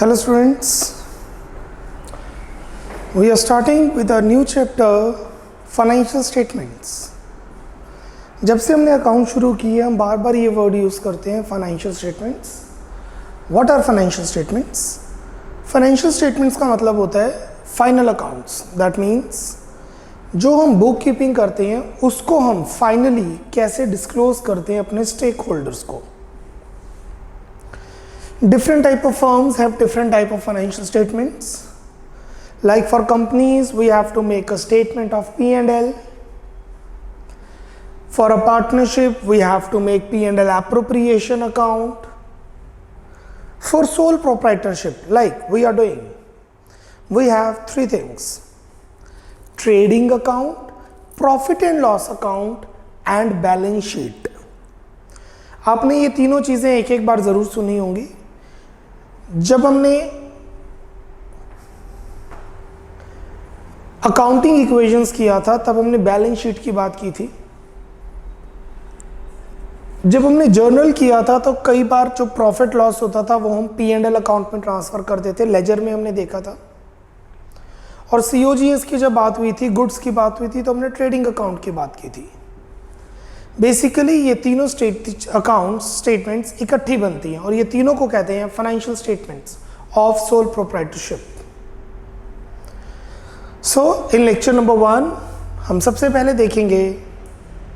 Hello students, we are starting with a new chapter financial statements. जब से हमने account शुरू किए हम बार बार ये वर्ड यूज़ करते हैं financial statements. What are financial statements? Financial statements का मतलब होता है फाइनल अकाउंट्स. दैट मीन्स जो हम बुक कीपिंग करते हैं उसको हम फाइनली कैसे डिस्क्लोज करते हैं अपने स्टेक होल्डर्स को. Different type of firms have different type of financial statements. Like for companies, we have to make a statement of P&L. For a partnership, we have to make P&L appropriation account. For sole proprietorship, like we are doing, we have three things: trading account, profit and loss account, and balance sheet. आपने ये तीनों चीज़ें एक एक बार ज़रूर सुनी होंगी. जब हमने अकाउंटिंग इक्वेशंस किया था तब हमने बैलेंस शीट की बात की थी. जब हमने जर्नल किया था तो कई बार जो प्रॉफिट लॉस होता था वो हम P&L अकाउंट में ट्रांसफ़र कर देते, लेजर में हमने देखा था. और COGS की जब बात हुई थी, गुड्स की बात हुई थी, तो हमने ट्रेडिंग अकाउंट की बात की थी. बेसिकली ये तीनों अकाउंट स्टेटमेंट्स इकट्ठी बनती हैं और ये तीनों को कहते हैं financial statements of sole proprietorship. So in lecture number 1 हम सबसे पहले देखेंगे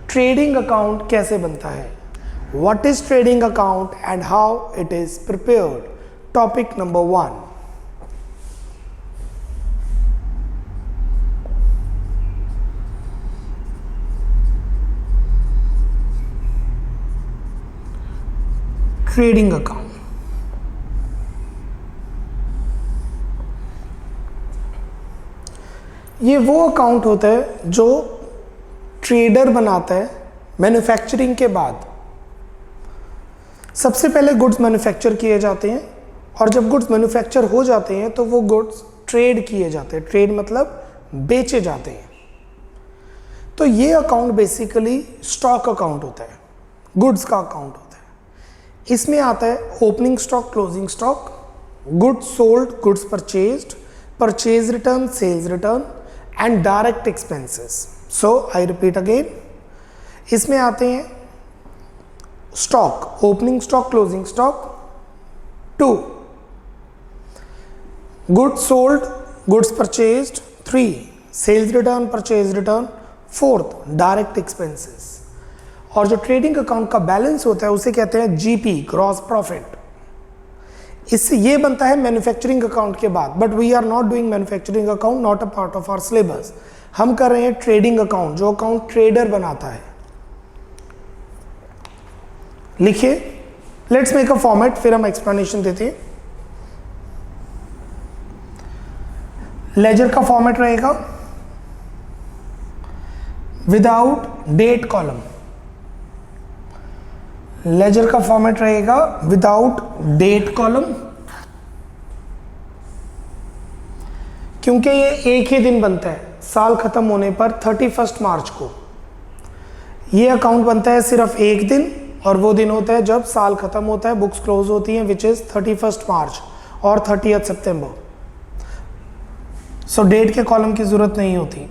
ट्रेडिंग अकाउंट कैसे बनता है. What is trading account and how it is prepared. Topic number 1. Trading account. ये वो अकाउंट होता है जो ट्रेडर बनाता है मैन्युफैक्चरिंग के बाद. सबसे पहले गुड्स मैन्युफैक्चर किए जाते हैं और जब गुड्स मैन्युफैक्चर हो जाते हैं तो वो गुड्स ट्रेड किए जाते हैं. ट्रेड मतलब बेचे जाते हैं. तो ये अकाउंट बेसिकली स्टॉक अकाउंट होता है, गुड्स का अकाउंट होता है. इसमें आता है opening stock, closing stock, goods sold, goods purchased, purchase return, sales return and direct expenses. So I repeat again, इसमें आते हैं stock, opening stock, closing stock, 2 goods sold, goods purchased, 3 sales return, purchase return, 4th direct expenses. और जो trading account का balance होता है उसे कहते हैं GP, ग्रॉस प्रॉफिट. इससे ये बनता है मैन्युफैक्चरिंग अकाउंट के बाद. But we are not doing manufacturing account, not a part of our syllabus. हम कर रहे हैं ट्रेडिंग अकाउंट, जो अकाउंट ट्रेडर बनाता है. लिखिए, लेट्स मेक अ फॉर्मेट, फिर हम एक्सप्लेनेशन देते हैं. लेजर का फॉर्मेट रहेगा विदाउट डेट कॉलम. लेजर का फॉर्मेट रहेगा विदाउट डेट कॉलम, क्योंकि ये एक ही दिन बनता है. साल खत्म होने पर 31 मार्च को ये अकाउंट बनता है. सिर्फ एक दिन, और वो दिन होता है जब साल खत्म होता है, बुक्स क्लोज होती हैं, विच इज 31 मार्च और 30 सितंबर. सो डेट के कॉलम की जरूरत नहीं होती.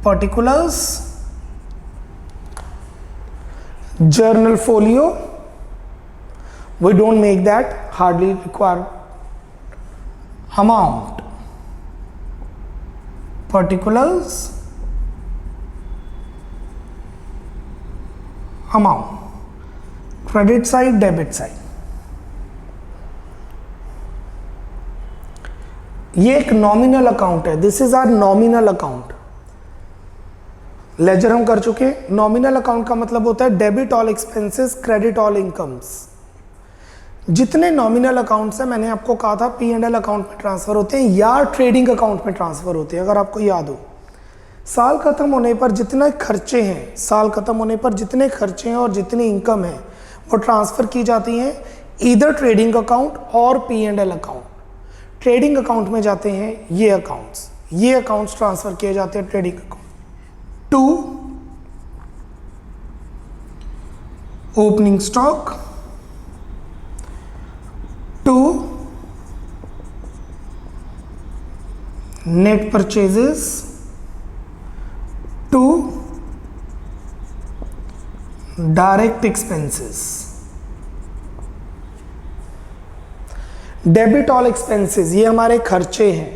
Particulars, journal folio, we don't make that, hardly require. Amount, particulars, amount, credit side, debit side. ये एक नॉमिनल अकाउंट है. This is our nominal account. Ledger हम कर चुके. नॉमिनल अकाउंट का मतलब होता है debit all expenses, credit all incomes. जितने नॉमिनल अकाउंट्स हैं, मैंने आपको कहा था P&L अकाउंट में ट्रांसफर होते हैं या ट्रेडिंग अकाउंट में ट्रांसफर होते हैं. अगर आपको याद हो, साल खत्म होने पर जितने खर्चे हैं, साल खत्म होने पर जितने खर्चे हैं और जितनी इनकम है वो ट्रांसफर की जाती हैं ईदर ट्रेडिंग अकाउंट और P&L अकाउंट. ट्रेडिंग अकाउंट में जाते हैं ये अकाउंट्स ट्रांसफर किए जाते हैं trading account. 2 opening stock, 2 net purchases to direct expenses. Debit all expenses, ये हमारे खर्चे हैं।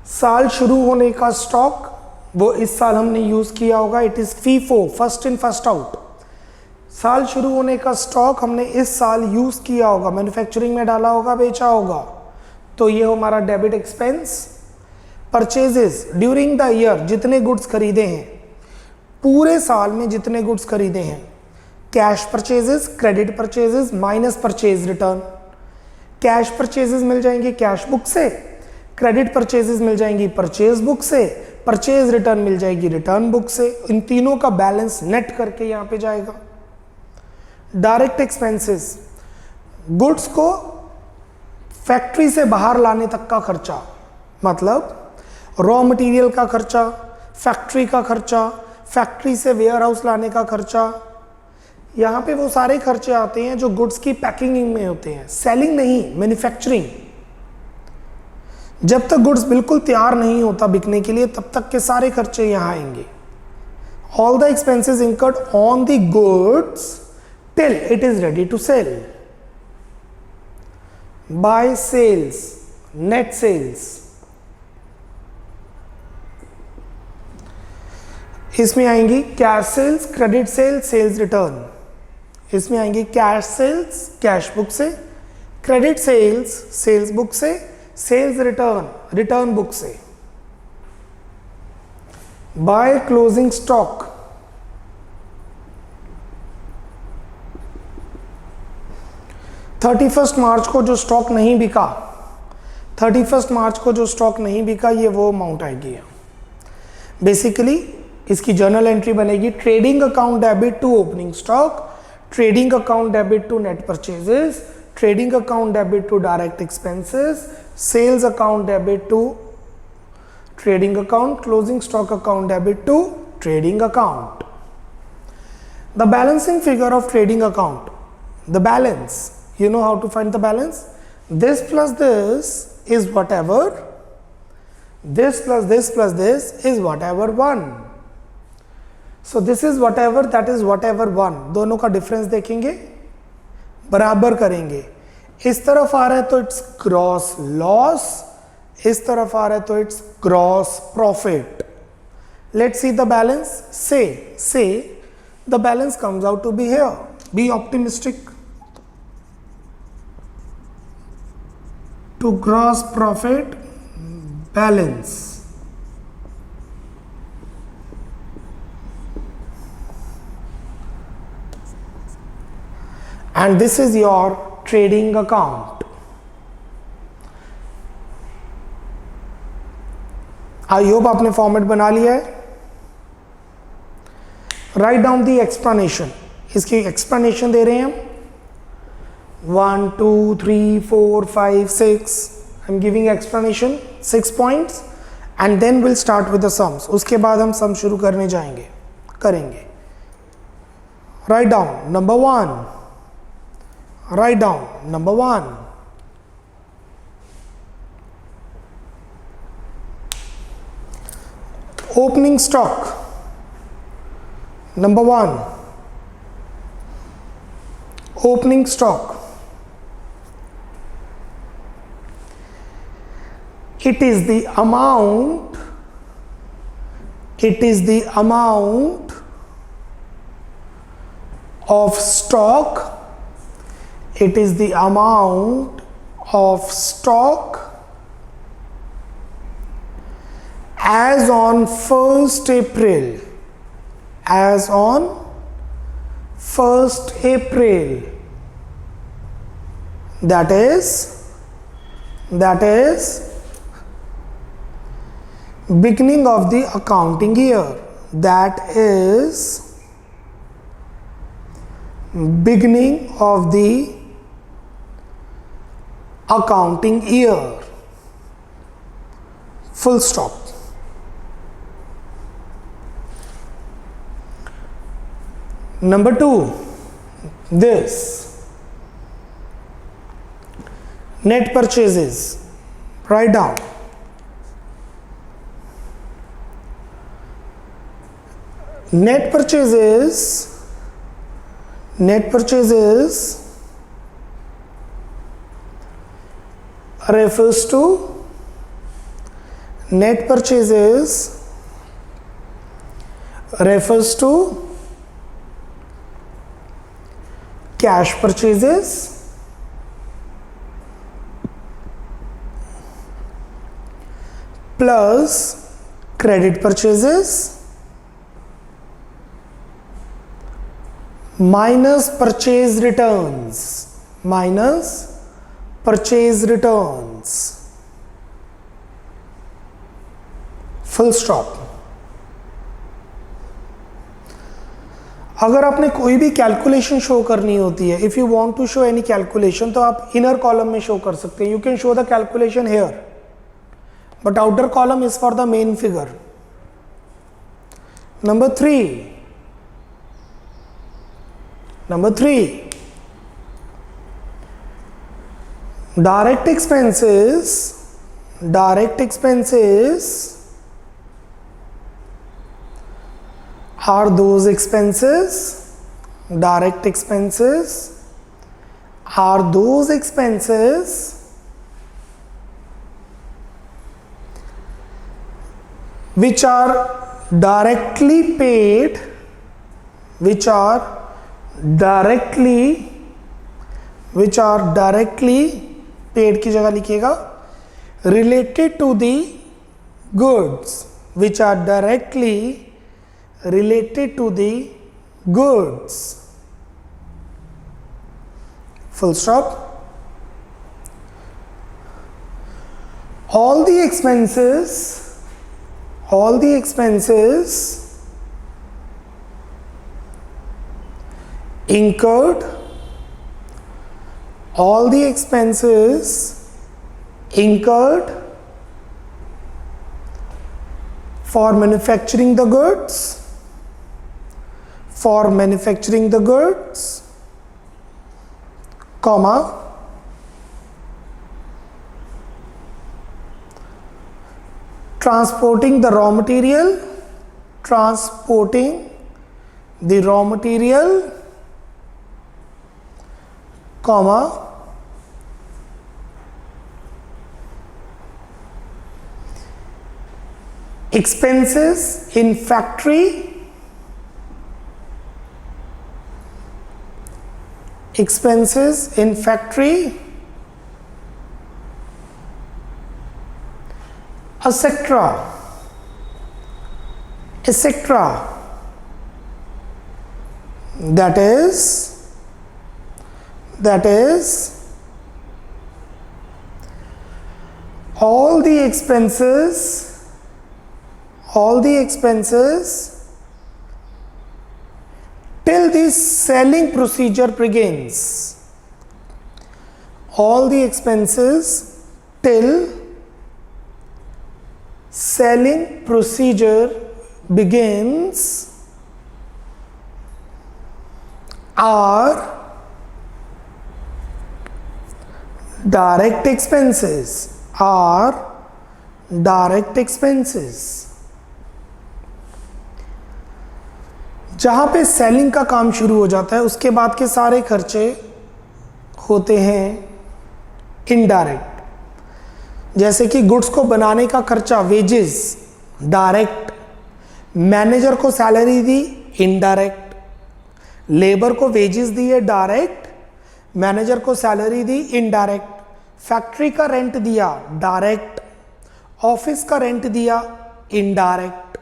साल शुरू होने का स्टॉक वो इस साल हमने यूज किया होगा, it is FIFO, first in first out. साल शुरू होने का स्टॉक हमने इस साल यूज किया होगा, मैन्युफैक्चरिंग में डाला होगा, बेचा होगा, तो ये हमारा debit expense. Purchases during the year, जितने गुड्स खरीदे हैं पूरे साल में, जितने गुड्स खरीदे हैं। Cash purchases, credit purchases minus purchase return. Cash purchases मिल जाएंगे कैश बुक से, क्रेडिट परचेजेस मिल जाएंगी परचेज बुक से, परचेज रिटर्न मिल जाएगी रिटर्न बुक से। इन तीनों का बैलेंस नेट करके यहां पे जाएगा। डायरेक्ट एक्सपेंसेस, गुड्स को फैक्ट्री से बाहर लाने तक का खर्चा, मतलब रॉ मटेरियल का खर्चा, फैक्ट्री का खर्चा, फैक्ट्री से वेयर हाउस लाने का खर्चा, यहाँ पे वो सारे खर्चे आते हैं जो गुड्स की पैकिंग में होते हैं, सेलिंग नहीं, मैन्युफैक्चरिंग। जब तक गुड्स बिल्कुल तैयार नहीं होता बिकने के लिए, तब तक के सारे खर्चे यहाँ आएंगे। All the expenses incurred on the goods till it is ready to sell. By sales, net sales, इसमें आएंगी cash sales, credit sales, sales return. इसमें आएंगी कैश सेल्स कैश बुक से, क्रेडिट सेल्स सेल्स बुक से, sales return return book से। By closing stock, March को जो stock नहीं बिका, 31 मार्च को जो स्टॉक नहीं बिका, ये वो अमाउंट आएगी। बेसिकली इसकी जर्नल एंट्री बनेगी trading account debit to opening stock, trading account debit to net purchases, trading account debit to direct expenses, sales account debit to trading account, closing stock account debit to trading account. The balancing figure of trading account, the balance, you know how to find the balance? This plus this is whatever, this plus this plus this is whatever one. So this is whatever, that is whatever one. दोनों का difference देखेंगे, बराबर करेंगे। इस तरफ आ रहा है तो इट्स ग्रॉस लॉस, इस तरफ आ रहा है तो it's gross profit. Let's see the balance. So the balance comes out to be here. Be optimistic. To gross profit balance. And this is your trading account. I hope आपने format बना लिया है। Write down the explanation, इसकी explanation दे रहे हैं हम। 1 2 3 4 5 6, I'm giving explanation 6 points and then we'll start with the sums. उसके बाद हम सम शुरू करने जाएंगे, करेंगे। Write down number 1, write down number 1, opening stock, number 1, opening stock, it is the amount, it is the amount of stock, it is the amount of stock as on 1st April, as on 1st April, that is beginning of the accounting year, that is beginning of the accounting year, full stop. Number 2, this net purchases, write down net purchases refers to cash purchases plus credit purchases minus purchase returns, full stop. अगर आपने कोई भी calculation show करनी होती है, if you want to show any calculation, तो आप inner column में शो कर सकते हैं. You can show the calculation here, but outer column is for the main figure. Number 3, direct expenses are those expenses which are directly paid की जगह लिखिएगा related to the goods, which are directly related to the goods, full stop. All the expenses incurred for manufacturing the goods, comma, transporting the raw material, comma, expenses in factory, etc. That is all the expenses till the selling procedure begins. All the expenses till selling procedure begins are direct expenses. जहां पे selling का काम शुरू हो जाता है, उसके बाद के सारे खर्चे होते हैं इनडायरेक्ट. जैसे कि गुड्स को बनाने का खर्चा, वेजेस, डायरेक्ट. मैनेजर को सैलरी दी, इनडायरेक्ट. लेबर को वेजेस दिए, डायरेक्ट. मैनेजर को सैलरी दी, इनडायरेक्ट. फैक्ट्री का रेंट दिया, डायरेक्ट. ऑफिस का रेंट दिया, इनडायरेक्ट.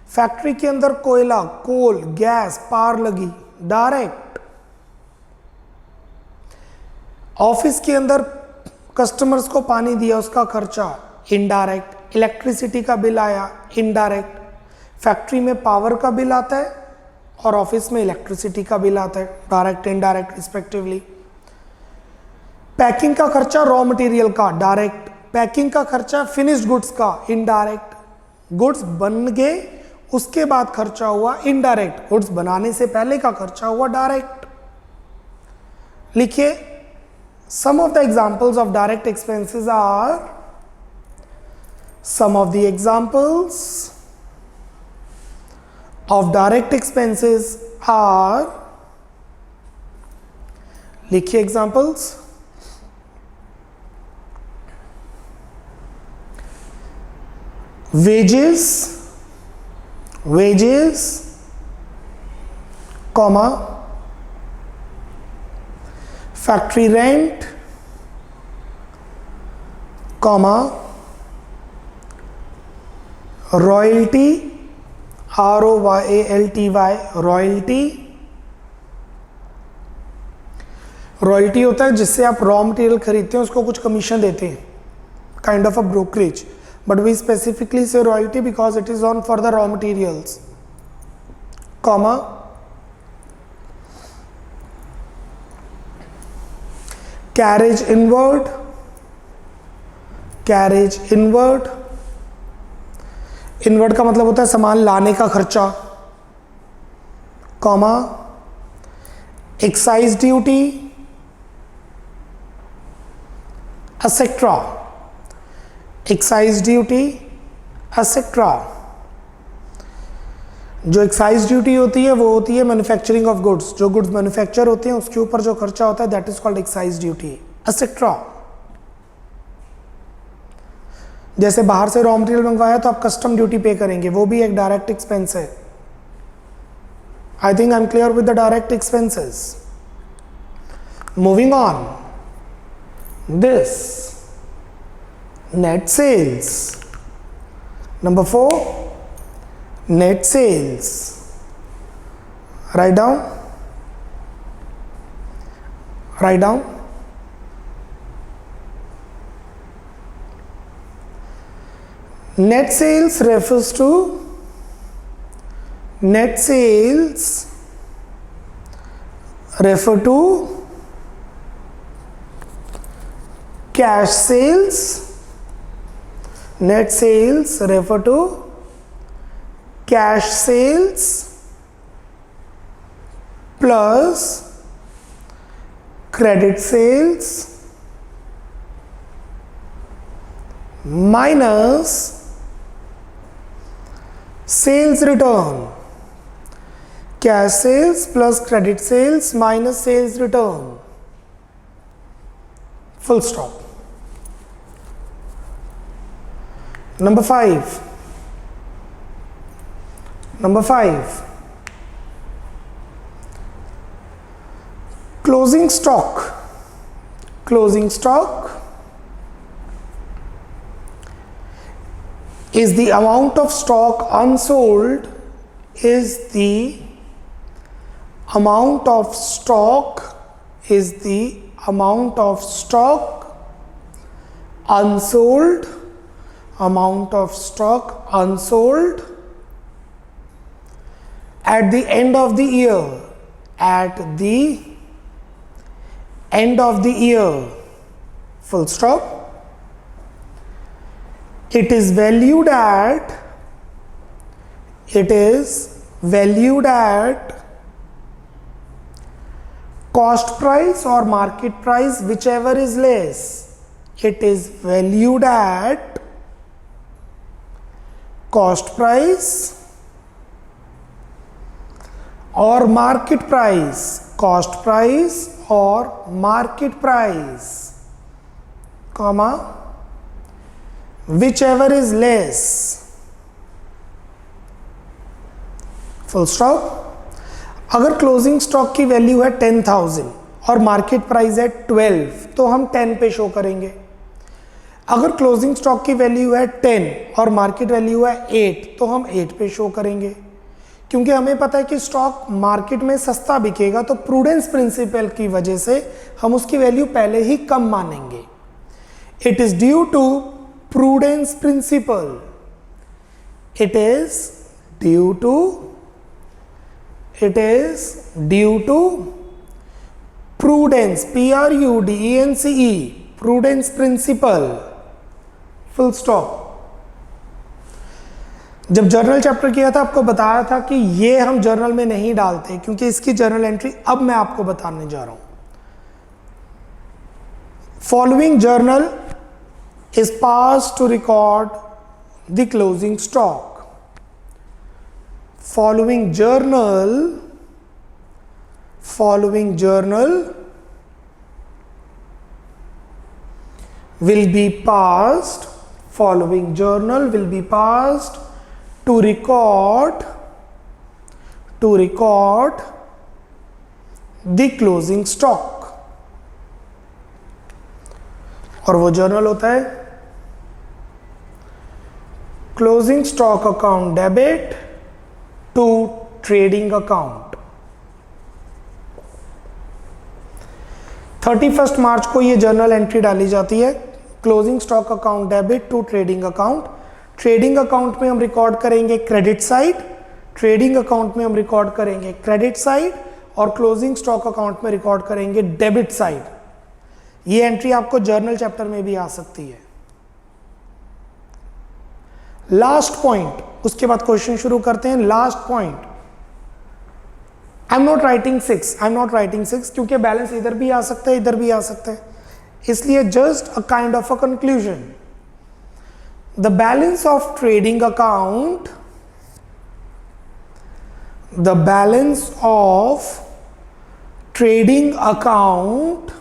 फैक्ट्री के अंदर कोयला, कोल, गैस, पार लगी, डायरेक्ट. ऑफिस के अंदर कस्टमर्स को पानी दिया, उसका खर्चा, इनडायरेक्ट. इलेक्ट्रिसिटी का बिल आया, इनडायरेक्ट. फैक्ट्री में पावर का बिल आता है और ऑफिस में इलेक्ट्रिसिटी का बिल आता है, डायरेक्ट इनडायरेक्ट रिस्पेक्टिवली. पैकिंग का खर्चा रॉ मटेरियल का, डायरेक्ट. पैकिंग का खर्चा फिनिश्ड गुड्स का, इनडायरेक्ट. गुड्स बन गए, उसके बाद खर्चा हुआ, इनडायरेक्ट. गुड्स बनाने से पहले का खर्चा हुआ, डायरेक्ट. लिखिए, some of the examples of direct expenses are, of direct expenses are, लिखिए examples, wages, comma, factory rent, comma, royalty, ROYALTY, royalty होता है जिससे आप रॉ मटेरियल खरीदते हैं, उसको कुछ कमीशन देते हैं, kind of a brokerage, but we specifically say royalty because it is on for the raw materials, comma, carriage inward, inward का मतलब होता है सामान लाने का खर्चा, कॉमा, एक्साइज ड्यूटी, एसेट्रा, जो एक्साइज ड्यूटी होती है वो होती है मैन्युफैक्चरिंग ऑफ गुड्स, जो गुड्स मैन्युफैक्चर होते हैं उसके ऊपर जो खर्चा होता है that is called excise duty, etcetera. जैसे बाहर से रॉ मटेरियल मंगवाया तो आप कस्टम ड्यूटी पे करेंगे, वो भी एक डायरेक्ट एक्सपेंस है। I think I am clear with the direct expenses. Moving on, this net sales, number 4, net sales, write down, net sales refers to cash sales. Net sales refer to cash sales plus credit sales minus sales return. Cash sales plus credit sales minus sales return. Full stop. Number 5, closing stock is the amount of stock unsold, amount of stock unsold at the end of the year, full stop. It is valued at cost price or market price, whichever is less. It is valued at cost price or market price, comma, whichever is less, full stop. अगर closing stock की value है 10,000 और market price है 12 तो हम 10 पे show करेंगे। अगर क्लोजिंग स्टॉक की वैल्यू है 10 और मार्केट वैल्यू है 8 तो हम 8 पे शो करेंगे, क्योंकि हमें पता है कि स्टॉक मार्केट में सस्ता बिकेगा, तो प्रूडेंस प्रिंसिपल की वजह से हम उसकी वैल्यू पहले ही कम मानेंगे। It is due to prudence principle, it is due to prudence, PRUDENCE, prudence principle, full stop। जब जर्नल चैप्टर किया था आपको बताया था कि ये हम जर्नल में नहीं डालते, क्योंकि इसकी जर्नल एंट्री अब मैं आपको बताने जा रहा हूं। Following journal is passed to record the closing stock. following journal will be passed to record the closing stock, और वो जर्नल होता है closing stock account debit to trading account. 31 March को ये जर्नल एंट्री डाली जाती है, closing stock account debit to trading account. Trading account में हम रिकॉर्ड करेंगे क्रेडिट साइड, और क्लोजिंग स्टॉक अकाउंट में रिकॉर्ड करेंगे डेबिट साइड। ये एंट्री आपको जर्नल चैप्टर में भी आ सकती है। लास्ट पॉइंट, उसके बाद क्वेश्चन शुरू करते हैं। Last point, I am not writing 6 क्योंकि बैलेंस इधर भी आ सकता है, इधर भी आ सकता है, इसलिए just a kind of a conclusion. The balance of trading account, the balance of trading account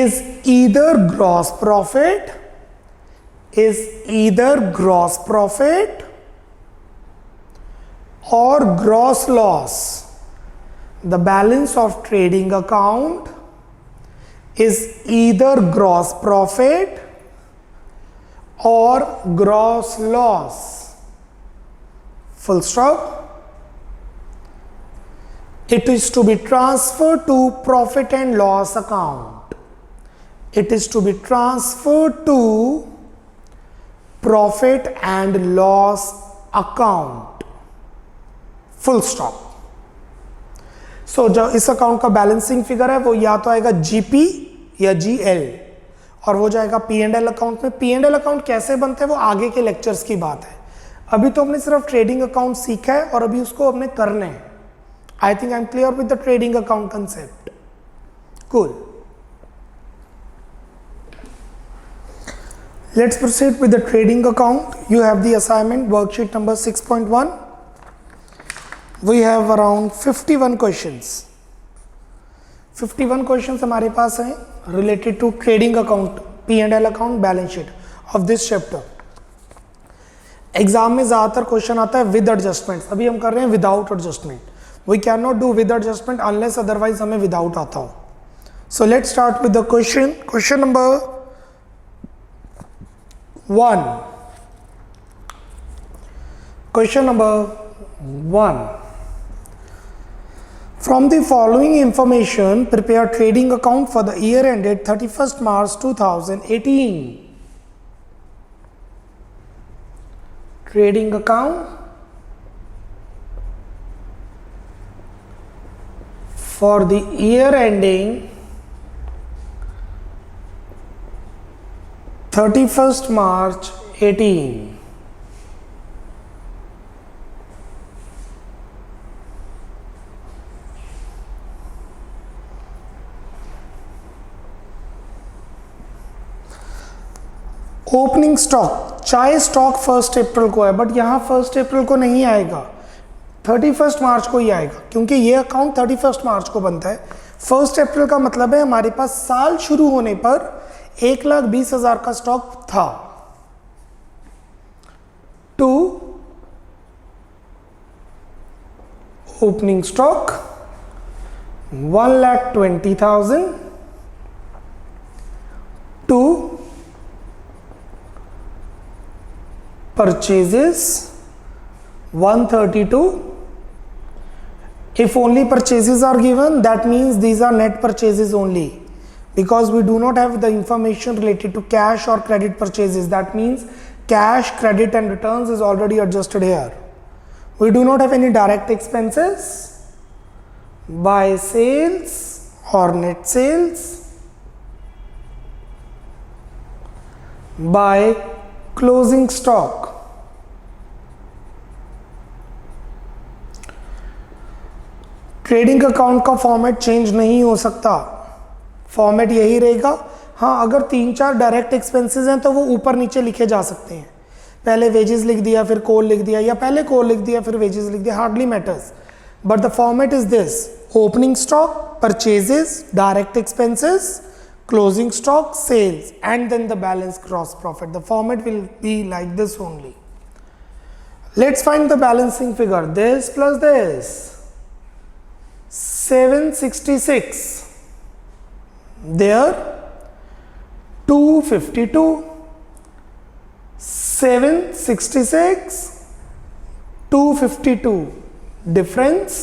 is either gross profit or gross loss. The balance of trading account is either gross profit or gross loss. Full stop. It is to be transferred to profit and loss account. Full stop. So जो इस account का balancing figure है वो या तो आएगा GP या GL, और वो जाएगा P&L अकाउंट में। P&L अकाउंट कैसे बनते हैं वो आगे के लेक्चर्स की बात है। अभी तो हमने सिर्फ ट्रेडिंग अकाउंट सीखा है और अभी उसको हमने करना है। I think I am clear with the trading account concept. Cool, let's proceed with the trading account. You have the assignment worksheet number 6.1। We have around 51 questions. 51 questions हमारे पास हैं related to trading account, P&L account, balance sheet of this chapter. Exam में ज्यादातर question आता है with adjustment, अभी हम कर रहे हैं without adjustment. We can not do with adjustment unless otherwise हमें विदाउट आता हो। So let's start with the question number 1। Question number 1, from the following information prepare trading account for the year ended 31 March 2018। Trading account for the year ending 31st March 18. Opening stock, चाहे stock 1 अप्रैल को है but यहाँ 1 अप्रैल को नहीं आएगा, 31 March को ही आएगा, क्योंकि ये अकाउंट 31 मार्च को बनता है। 1 अप्रैल का मतलब है हमारे पास साल शुरू होने पर 1,20,000 का स्टॉक था, to opening stock 1,20,000 to purchases 132. If only purchases are given, that means these are net purchases only, because we do not have the information related to cash or credit purchases. That means cash, credit and returns is already adjusted here. We do not have any direct expenses, buy sales or net sales, by closing stock. Trading account का format change नहीं हो सकता, format यही रहेगा। हाँ, अगर 3-4 direct expenses हैं तो वो ऊपर नीचे लिखे जा सकते हैं, पहले वेजेस लिख दिया फिर कोल लिख दिया, या पहले कोल लिख दिया फिर वेजेस लिख दिया, hardly matters, but the format is this: opening stock, purchases, direct expenses, closing stock, sales, and then the balance gross profit. The format will be like this only. Let's find the balancing figure. This plus this, 766. There, 252. 766, 252. Difference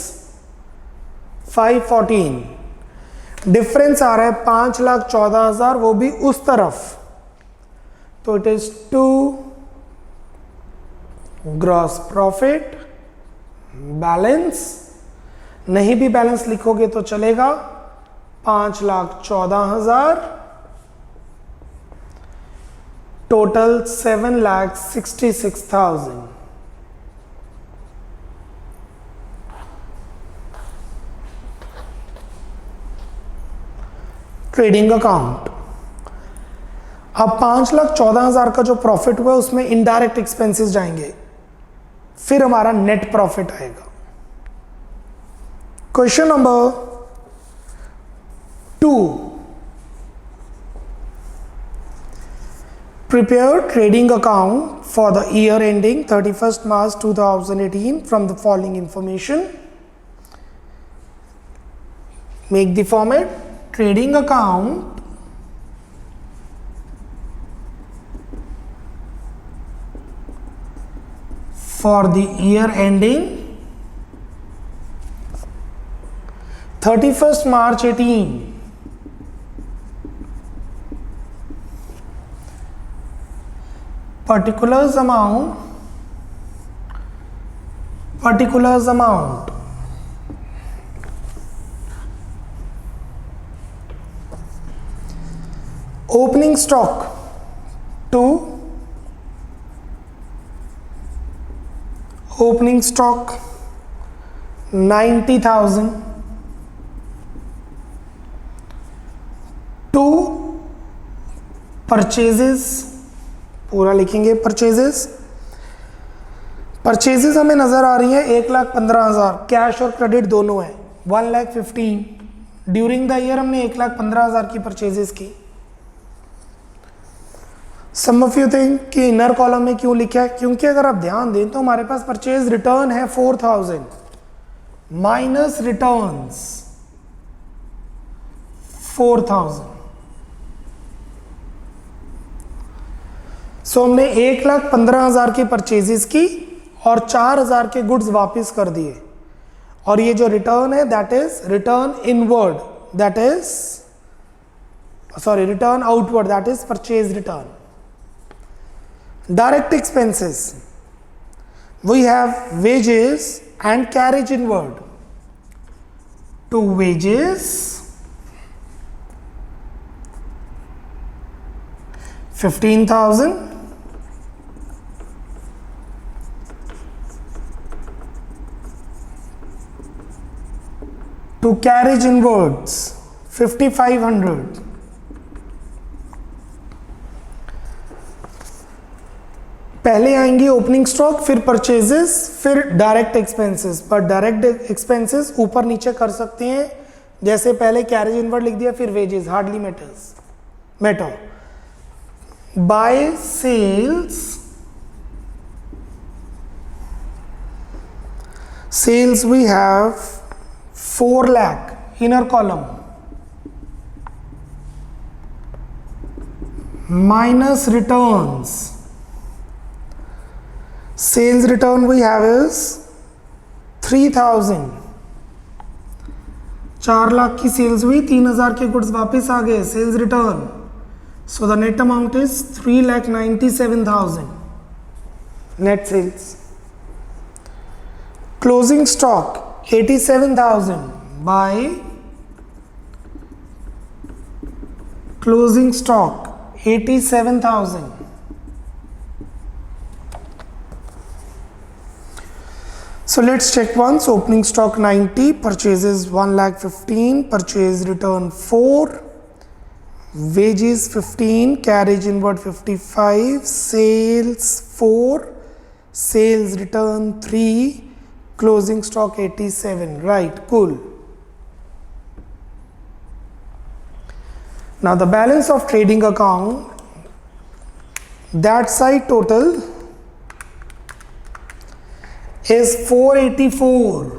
514. Difference आ रहा है 5,14,000, वो भी उस तरफ, तो it is 2 gross profit balance. नहीं भी balance लिखोगे तो चलेगा, 5,14,000, टोटल 7,66,000। Trading account. अब 5,14,000 का जो प्रॉफिट हुआ उसमें इनडायरेक्ट एक्सपेंसेस जाएंगे, फिर हमारा नेट प्रॉफिट आएगा। Question number 2, prepare trading account for the year ending 31st March 2018 from the following information. Make the format: trading account for the year ending 31st March 18. Particulars amount opening stock 2, opening stock 90,000, 2 purchases, पूरा लिखेंगे purchases हमें नजर आ रही है 1,15,000, cash और credit दोनों है, 1,15,000। During the year हमने 1,15,000 की परचेजेस की। सम ऑफ यू थिंक कि इनर कॉलम में क्यों लिखा है, क्योंकि अगर आप ध्यान दें तो हमारे पास परचेज रिटर्न है 4,000 माइनस रिटर्न्स 4,000। सो हमने 1,15,000 की परचेजेस की और 4,000 के गुड्स वापस कर दिए, और ये जो रिटर्न है that is return inward, that is return outward, that is purchase return. Direct expenses, we have wages and carriage inward. To wages 15,000, to carriage inwards 5,500, पहले आएंगे ओपनिंग स्टॉक, फिर परचेजेस, फिर डायरेक्ट एक्सपेंसेस। पर direct expenses ऊपर नीचे कर सकते हैं, जैसे पहले कैरेज इनवर्ड लिख दिया फिर wages, hardly matter. By sales we have 4 lakh, inner column, minus returns. Sales return we have is 3,000, 4 lakh की सेल्स हुई, 3,000 के गुड्स वापस आ गए, sales return. So the net amount is 3,97,000 net sales. Closing stock 87,000 by closing stock 87,000। So let's check once. Opening stock 90, purchases 1,15,000, purchase return 4, wages 15, carriage inward 55, sales 4, sales return 3, closing stock 87. Right, cool. Now the balance of trading account, that side total is 484,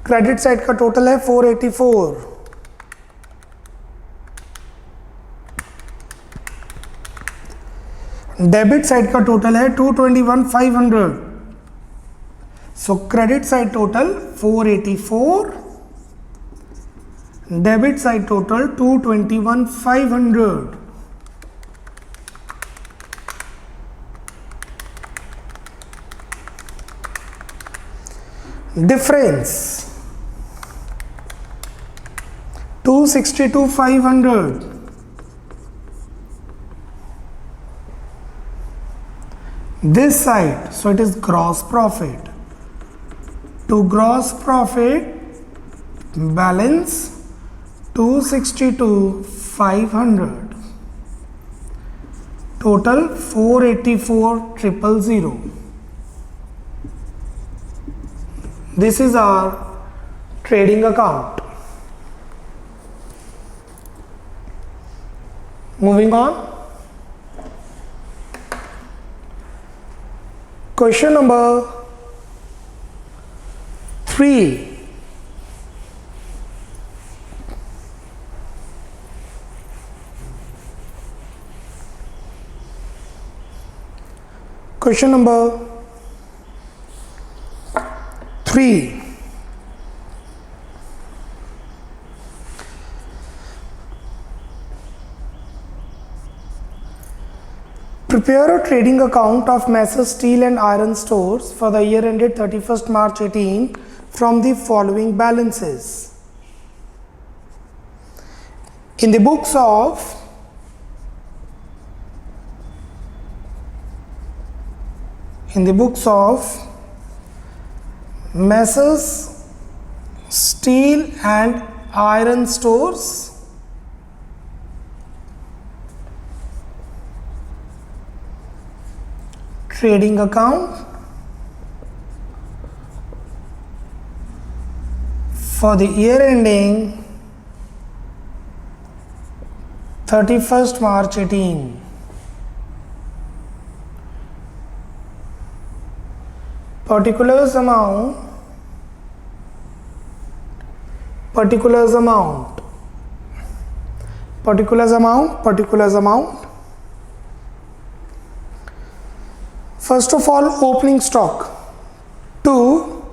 credit side का total है 484, debit side का total है 221,500. सो credit side total 484, debit side total 221,500. Difference 262,500. This side, so it is gross profit. To gross profit balance 262,500. Total 484,000. This is our trading account. Moving on. Question number 3. Question number 3. Prepare a trading account of Messrs Steel and Iron Stores for the year ended 31st March 18 from the following balances. In the books of Messrs Steel and Iron Stores, trading account for the year ending 31st March 18. Particulars amount. First of all, opening stock 2,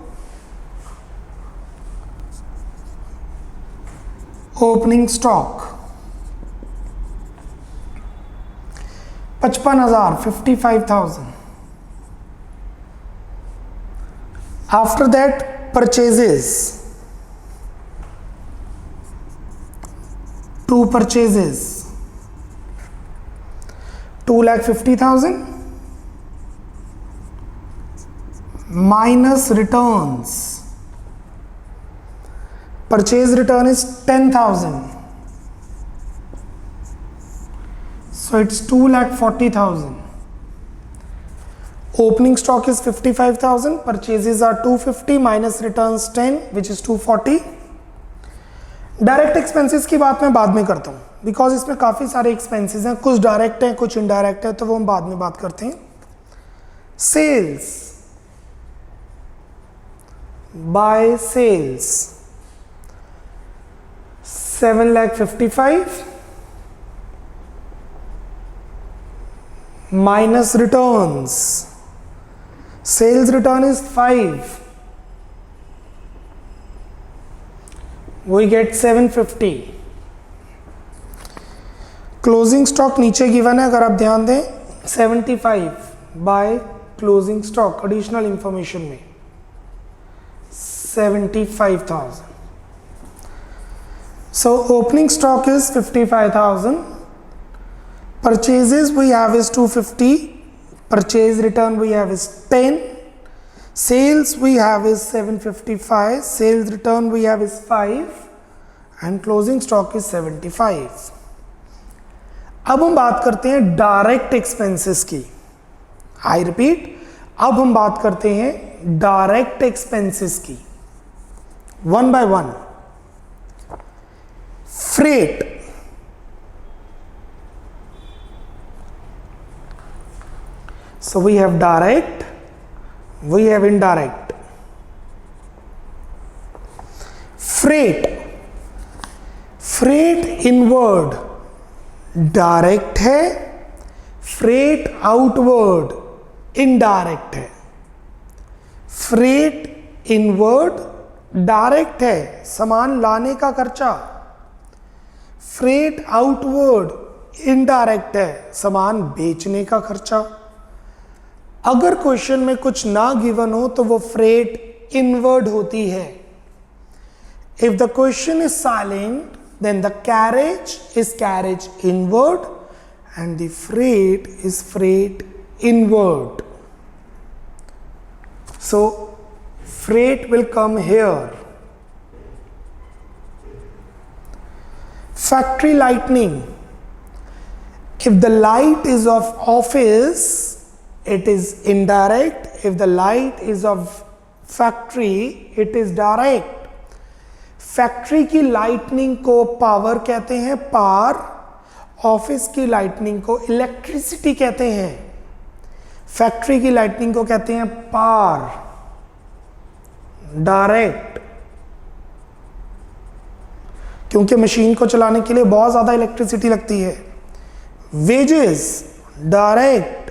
opening stock 55,000, 55,000. After that, purchases, 2 purchases 2,50,000 minus returns. Purchase return is 10,000, so it's 2,40,000. Opening stock is 55,000, purchases are 250 minus returns 10, which is 240. Direct expenses की बात मैं बाद में करता हूँ, because इसमें काफ़ी सारे एक्सपेंसेस हैं, कुछ डायरेक्ट हैं कुछ इनडायरेक्ट है, तो वो हम बाद में बात करते हैं. Sales, by sales 7,55,000 minus returns. Sales return is 5. We get 750. Closing stock नीचे गिवन है, अगर आप ध्यान दें 75 bye closing stock additional information में 75,000. So opening stock is 55,000. Purchases we have is 250. Purchase return we have is 10. Sales we have is 755. Sales return we have is 5. And closing stock is 75। अब हम बात करते हैं direct expenses की। I repeat, अब हम बात करते हैं डायरेक्ट एक्सपेंसेस की, one by one. Freight, so we have direct, we have indirect. Freight, freight inward direct है, फ्रेट आउटवर्ड इनडायरेक्ट है। फ्रेट इनवर्ड डायरेक्ट है, सामान लाने का खर्चा। फ्रेट आउटवर्ड इनडायरेक्ट है, सामान बेचने का खर्चा। अगर क्वेश्चन में कुछ ना गिवन हो तो वो फ्रेट इनवर्ड होती है। If the question is silent then the carriage is carriage inward and the freight is freight inward. So freight will come here. Factory lighting, if the light is of office it is indirect, if the light is of factory it is direct. Factory की lightning को power कहते हैं, power. Office की lightning को electricity कहते हैं। Factory की lightning को कहते हैं पावर, डायरेक्ट, क्योंकि मशीन को चलाने के लिए बहुत ज्यादा इलेक्ट्रिसिटी लगती है। Wages, direct,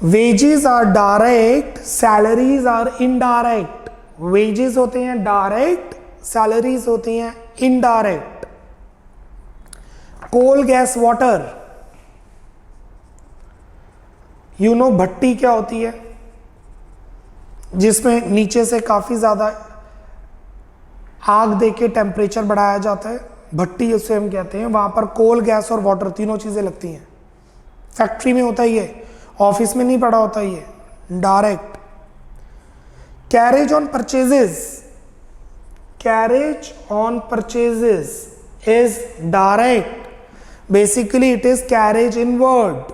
wages are direct, salaries are indirect. Wages होते हैं डायरेक्ट, सैलरीज होती हैं indirect. Coal, gas, water, you know भट्टी क्या होती है, जिसमें नीचे से काफी ज्यादा आग देके टेम्परेचर बढ़ाया जाता है, भट्टी उसे हम कहते हैं। वहां पर कोल, गैस और वाटर तीनों चीजें लगती हैं। फैक्ट्री में होता ही है, ऑफिस में नहीं पड़ा होता ये, direct. Carriage on purchases, carriage on purchases is direct, basically it is carriage inward।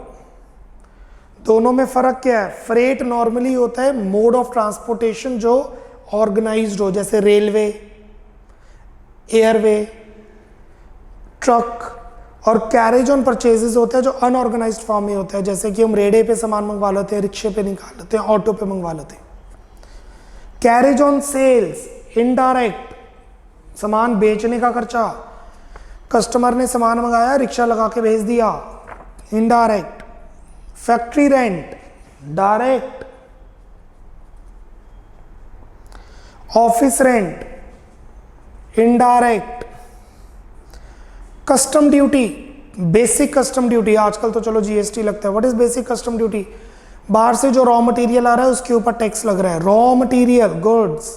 दोनों में फर्क क्या है? फ्रेट नॉर्मली होता है मोड ऑफ ट्रांसपोर्टेशन जो ऑर्गेनाइज्ड हो, जैसे रेलवे, एयरवे, ट्रक। और कैरेज ऑन परचेजेस होता है जो अनऑर्गेनाइज्ड फॉर्म में होता है, जैसे कि हम रेडे पे सामान मंगवा लेते हैं, रिक्शे पे निकाल लेते हैं, ऑटो पे मंगवा लेते हैं। कैरेज ऑन सेल्स, इनडायरेक्ट, सामान बेचने का खर्चा। कस्टमर ने सामान मंगाया, रिक्शा लगा के भेज दिया, indirect. Factory rent, direct. Office rent, indirect. Custom duty, basic custom duty, आजकल तो चलो जीएसटी लगता है। What is basic custom duty? बाहर से जो रॉ मटेरियल आ रहा है उसके ऊपर टैक्स लग रहा है। Raw material, goods,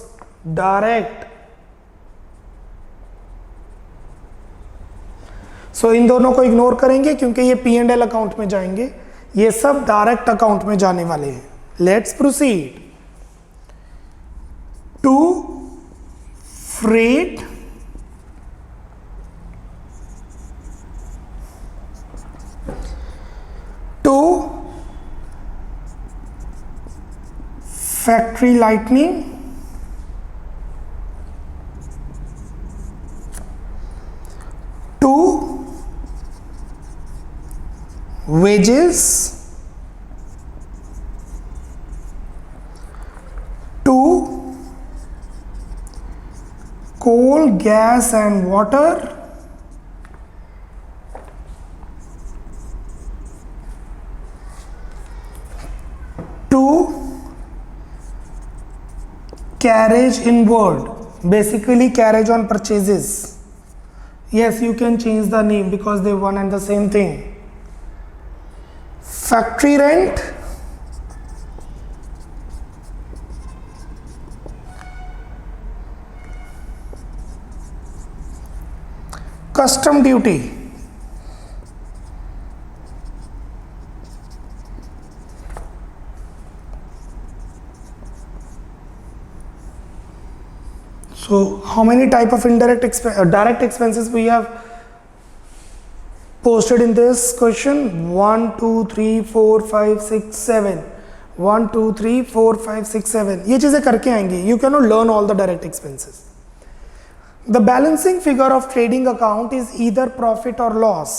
direct. So इन दोनों को इग्नोर करेंगे क्योंकि ये P&L अकाउंट में जाएंगे, ये सब डायरेक्ट अकाउंट में जाने वाले हैं। Let's proceed to freight to factory lighting to wages to coal, gas and water to carriage inward, basically carriage on purchases. Yes, you can change the name because they one and the same thing. Factory rent, custom duty, So how many type of direct expenses we have posted in this question? 1 2 3 4 5 6 7 1 2 3 4 5 6 7 ये चीजें करके आएंगे. You cannot learn all the direct expenses. The balancing figure of trading account is either profit or loss.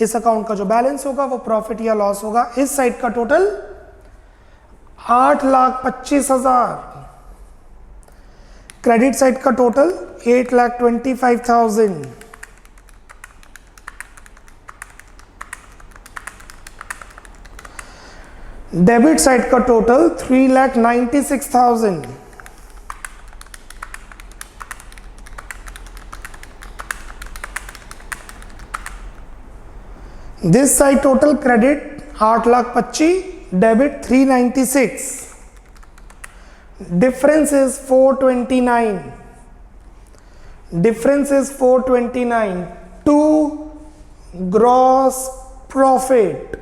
इस account का जो balance होगा वो profit या लॉस होगा. इस साइड का टोटल 8,25,000. क्रेडिट साइड का टोटल 8,25,000. डेबिट साइड का total 3,96,000. This side total credit 8,25,000, debit 396. Difference is 429. Difference is 429 to gross profit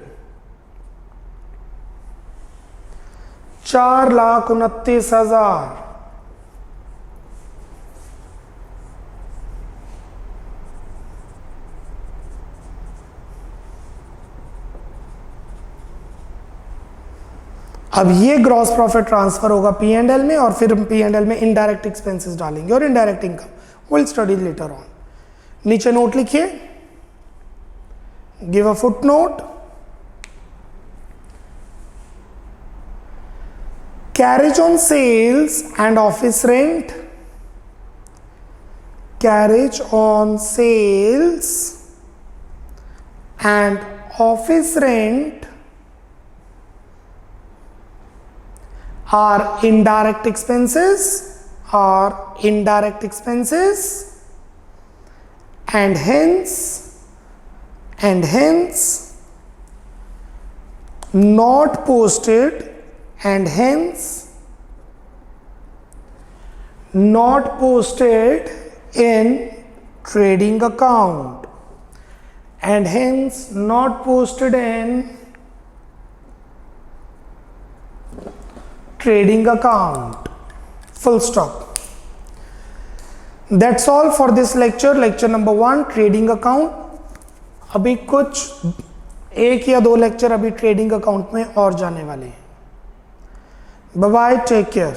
4,29,000. अब ये ग्रॉस प्रॉफिट ट्रांसफर होगा P&L में, और फिर P&L में इनडायरेक्ट एक्सपेंसेस डालेंगे और indirect income will study later on. नीचे नोट लिखिए, give a foot note. Carriage on sales and office rent. Carriage on sales and office rent are indirect expenses, and hence not posted in trading account, and hence not posted in trading account. Full stop. That's all for this lecture. Lecture number 1, trading account. अभी कुछ 1 या 2 lecture अभी trading account में और जाने वाले हैं. Bye bye, take care.